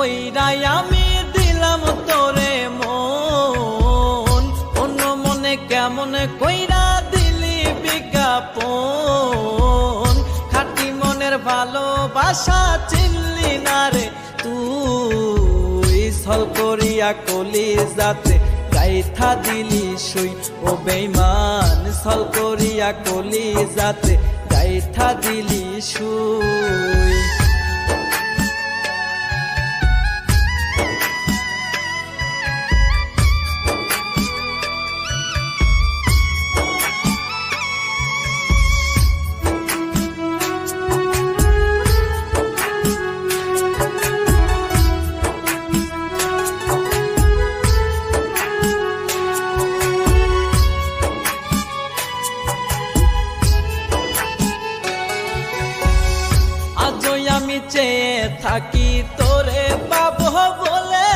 কইরাই আমি দিলাম তোরে মন, অন্য মনে কেমন কইরা দিলি বিজ্ঞাপন। খাঁটি মনের ভালোবাসা চিনলি না রে তুই, ছল করিয়া কলিজাতে গাইথা দিলি সুই। ও বেঈমান ছল করিয়া কলিজাতে গাইথা দিলি সুই। আমি চেয়ে থাকি তোরে পাবো বলে,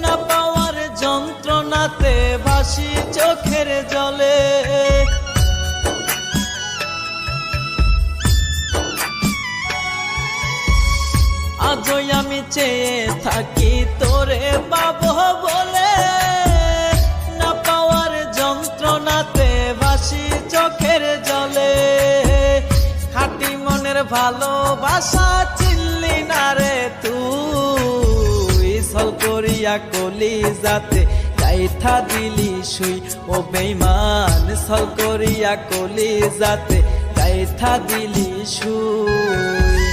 না পাওয়ার যন্ত্রণাতে ভাসি চোখের জলে। আজও আমি চেয়ে থাকি তোরে পাবো বলে, না পাওয়ার যন্ত্রণাতে ভাসি চোখের জলে। খাঁটি মনের ভালোবাসা চিনলি না রে তুই, ছল করিয়া কলিজাতে গাইথা দিলি সুই। ও বেঈমান ছল করিয়া কলিজাতে গাইথা দিলি সুই।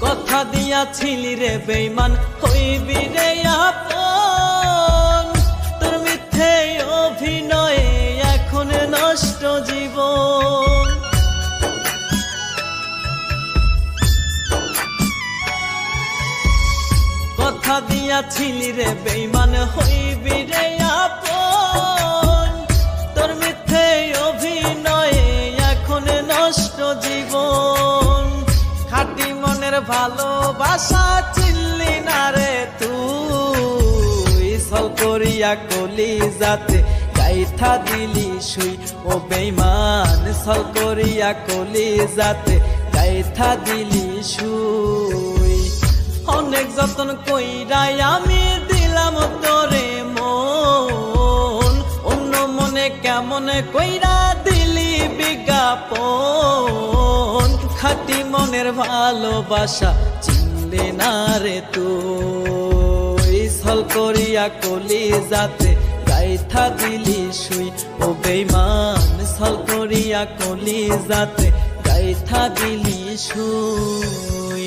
কথা দিয়াছিলি রে বেঈমান হইবি রে আপন, তোর মিথ্যে অভিনয়ে এখন নষ্ট জীবন। কথা দিয়াছিলি রে বেঈমান হইবি রে আপন, তোর মিথ্যে অভিনয়ে এখন নষ্ট জীবন। খাঁটি মনের ভালোবাসা চিনলি না রে তুই, ছল করিয়া কলিজাতে গাইথা দিলি সুই। ও বেঈমান ছল করিয়া কলিজাতে গাইথা দিলি সুই। অনেক যতন কইরাই আমি দিলাম তোরে মন, অন্য মনে কেমন কইরা দিলি বিজ্ঞাপন। খাঁটি মনের ভালোবাসা চিনলি না রে তুই, ছল করিয়া কলিজাতে গাইথা দিলি সুই। ও বেঈমান ছল করিয়া কলিজাতে গাইথা দিলি সুই।